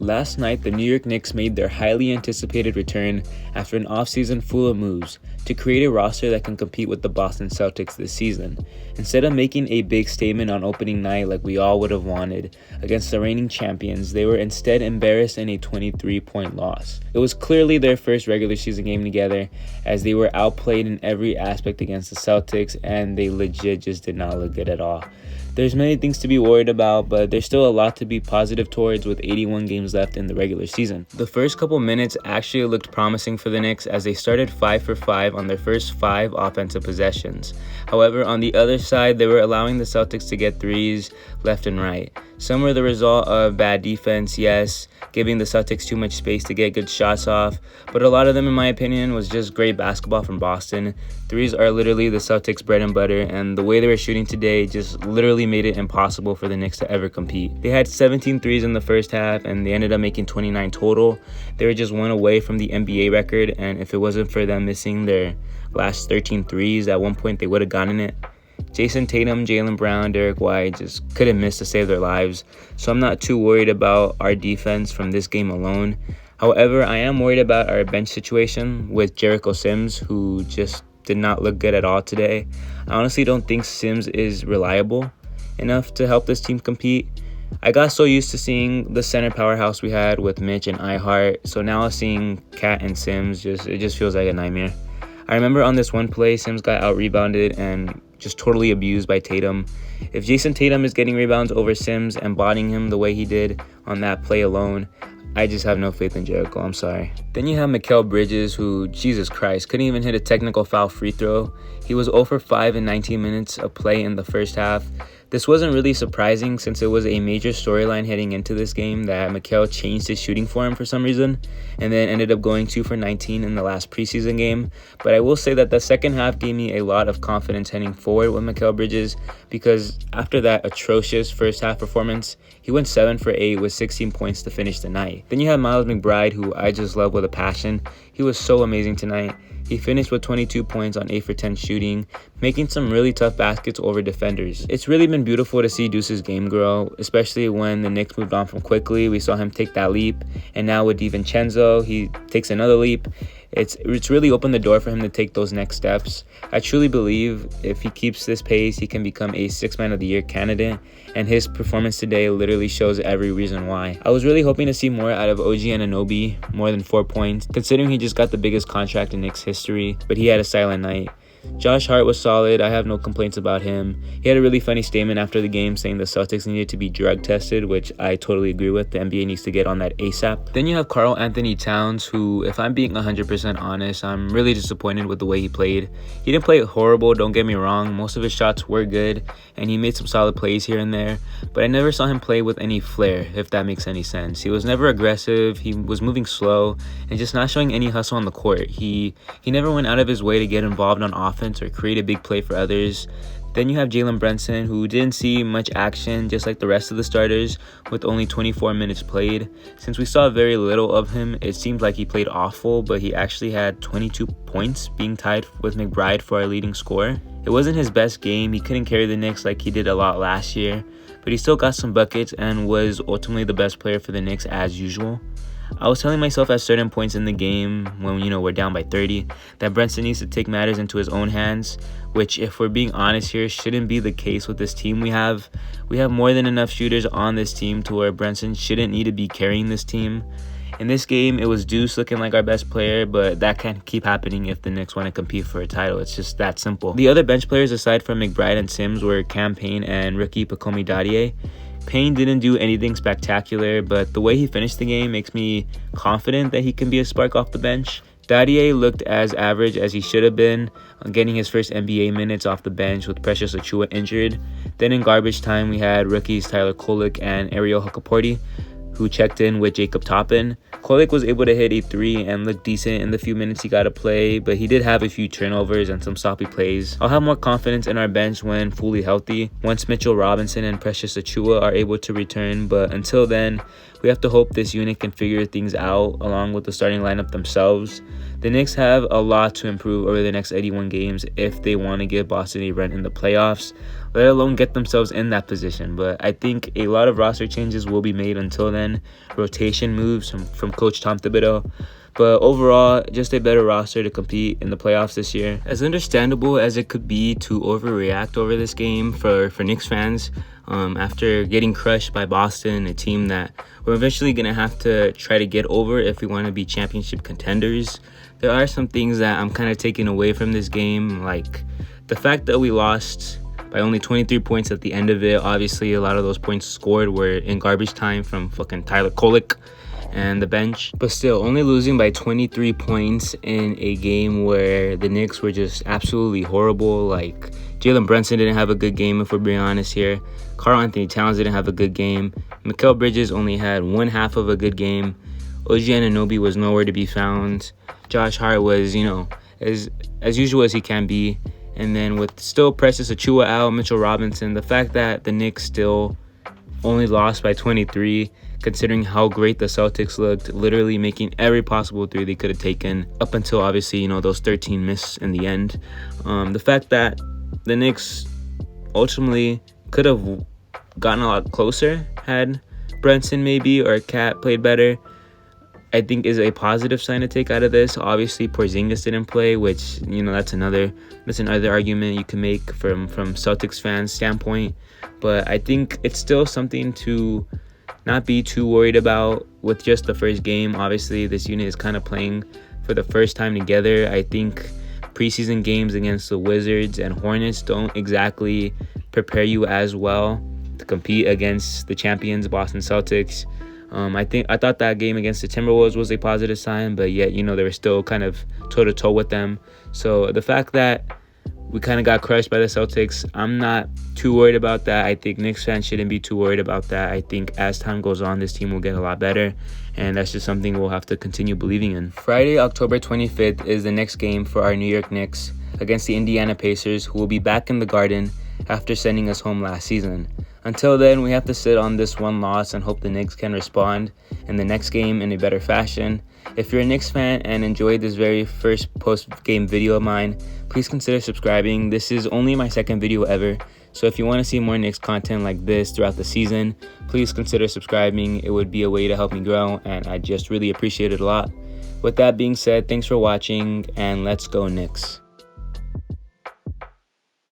Last night, the New York Knicks made their highly anticipated return after an offseason full of moves to create a roster that can compete with the Boston Celtics this season. Instead of making a big statement on opening night like we all would have wanted against the reigning champions, they were instead embarrassed in a 23-point loss. It was clearly their first regular season game together, as they were outplayed in every aspect against the Celtics, and they legit just did not look good at all. There's many things to be worried about, but there's still a lot to be positive towards with 81 games left in the regular season. The first couple minutes actually looked promising for the Knicks as they started 5 for 5 on their first 5 offensive possessions. However, on the other side, they were allowing the Celtics to get threes left and right. Some were the result of bad defense, yes, giving the Celtics too much space to get good shots off, but a lot of them, in my opinion, was just great basketball from Boston. Threes are literally the Celtics' bread and butter, and the way they were shooting today just literally made it impossible for the Knicks to ever compete. They had 17 threes in the first half, and they ended up making 29 total. They were just one away from the NBA record, and if it wasn't for them missing their last 13 threes, at one point they would have gotten it. Jason Tatum, Jaylen Brown, Derek White just couldn't miss to save their lives, so I'm not too worried about our defense from this game alone. However, I am worried about our bench situation with Jericho Sims, who just did not look good at all today. I honestly don't think Sims is reliable enough to help this team compete. I got so used to seeing the center powerhouse we had with Mitch and Ihart, so now seeing Cat and Sims it just feels like a nightmare. I remember on this one play, Sims got out-rebounded and just totally abused by Tatum. If Jason Tatum is getting rebounds over Sims and bodying him the way he did on that play alone, I just have no faith in Jericho. I'm sorry. Then you have Mikal Bridges, who, Jesus Christ, couldn't even hit a technical foul free throw. He was 0 for 5 in 19 minutes of play in the first half. This wasn't really surprising since it was a major storyline heading into this game that Mikal changed his shooting for him for some reason and then ended up going 2 for 19 in the last preseason game. But I will say that the second half gave me a lot of confidence heading forward with Mikal Bridges, because after that atrocious first half performance, he went 7 for 8 with 16 points to finish the night. Then you have Miles McBride, who I just love with a passion. He was so amazing tonight. He finished with 22 points on 8 for 10 shooting, making some really tough baskets over defenders. It's really been beautiful to see Deuce's game grow, especially when the Knicks moved on from quickly. We saw him take that leap, and now with DiVincenzo, he takes another leap. It's really opened the door for him to take those next steps. I truly believe if he keeps this pace, he can become a 6th Man of the Year candidate, and his performance today literally shows every reason why. I was really hoping to see more out of OG Anunoby, more than 4 points, considering he just got the biggest contract in Knicks history, but he had a silent night. Josh Hart was solid. I have no complaints about him. He had a really funny statement after the game saying the Celtics needed to be drug tested, which I totally agree with. The NBA needs to get on that ASAP. Then you have Karl Anthony Towns, who, if I'm being 100% honest, I'm really disappointed with the way he played. He didn't play horrible, don't get me wrong. Most of his shots were good, and he made some solid plays here and there, but I never saw him play with any flair, if that makes any sense. He was never aggressive. He was moving slow and just not showing any hustle on the court. He never went out of his way to get involved on offense or create a big play for others. Then you have Jalen Brunson, who didn't see much action just like the rest of the starters, with only 24 minutes played. Since we saw very little of him, it seemed like he played awful, but he actually had 22 points, being tied with McBride for our leading scorer. It wasn't his best game. He couldn't carry the Knicks like he did a lot last year, but he still got some buckets and was ultimately the best player for the Knicks as usual. I was telling myself at certain points in the game, when we're down by 30, that Brunson needs to take matters into his own hands, which, if we're being honest here, shouldn't be the case with this team we have. We have more than enough shooters on this team to where Brunson shouldn't need to be carrying this team. In this game, it was Deuce looking like our best player, but that can't keep happening if the Knicks want to compete for a title. It's just that simple. The other bench players aside from McBride and Sims were Cam Payne and rookie Pacomi Dadie. Payne didn't do anything spectacular, but the way he finished the game makes me confident that he can be a spark off the bench. Dadie looked as average as he should have been, getting his first NBA minutes off the bench with Precious Achiuwa injured. Then in garbage time, we had rookies Tyler Kolek and Ariel Hakaporti, who checked in with Jacob Toppin. Kolik was able to hit a 3 and look decent in the few minutes he got to play, but he did have a few turnovers and some sloppy plays. I'll have more confidence in our bench when fully healthy, once Mitchell Robinson and Precious Achiuwa are able to return, but until then, we have to hope this unit can figure things out along with the starting lineup themselves. The Knicks have a lot to improve over the next 81 games if they want to give Boston a run in the playoffs, let alone get themselves in that position. But I think a lot of roster changes will be made until then, rotation moves from Coach Tom Thibodeau. But overall, just a better roster to compete in the playoffs this year. As understandable as it could be to overreact over this game for Knicks fans, after getting crushed by Boston, a team that we're eventually going to have to try to get over if we want to be championship contenders, there are some things that I'm kind of taking away from this game, like the fact that we lost by only 23 points at the end of it. Obviously, a lot of those points scored were in garbage time from fucking Tyler Kolik and the bench, but still only losing by 23 points in a game where the Knicks were just absolutely horrible. Like, Jalen Brunson didn't have a good game, if we're being honest here. Karl Anthony Towns didn't have a good game. Mikal Bridges only had one half of a good game. OG Anunoby was nowhere to be found. Josh Hart was, as usual as he can be. And then with still Precious Achiuwa out, Mitchell Robinson, the fact that the Knicks still only lost by 23, considering how great the Celtics looked, literally making every possible three they could have taken up until obviously, those 13 missed in the end. The fact that the Knicks ultimately could have gotten a lot closer had Brunson maybe or Cat played better, I think is a positive sign to take out of this. Obviously, Porzingis didn't play, which, that's another argument you can make from Celtics fans' standpoint. But I think it's still something to not be too worried about with just the first game. Obviously, this unit is kind of playing for the first time together. I think preseason games against the Wizards and Hornets don't exactly prepare you as well to compete against the champions, Boston Celtics. I thought that game against the Timberwolves was a positive sign, but yet, they were still kind of toe-to-toe with them. So the fact that we kind of got crushed by the Celtics, I'm not too worried about that. I think Knicks fans shouldn't be too worried about that. I think as time goes on, this team will get a lot better, and that's just something we'll have to continue believing in. Friday, October 25th is the next game for our New York Knicks against the Indiana Pacers, who will be back in the Garden after sending us home last season. Until then, we have to sit on this one loss and hope the Knicks can respond in the next game in a better fashion. If you're a Knicks fan and enjoyed this very first post-game video of mine, please consider subscribing. This is only my second video ever, so if you want to see more Knicks content like this throughout the season, please consider subscribing. It would be a way to help me grow, and I just really appreciate it a lot. With that being said, thanks for watching, and let's go Knicks.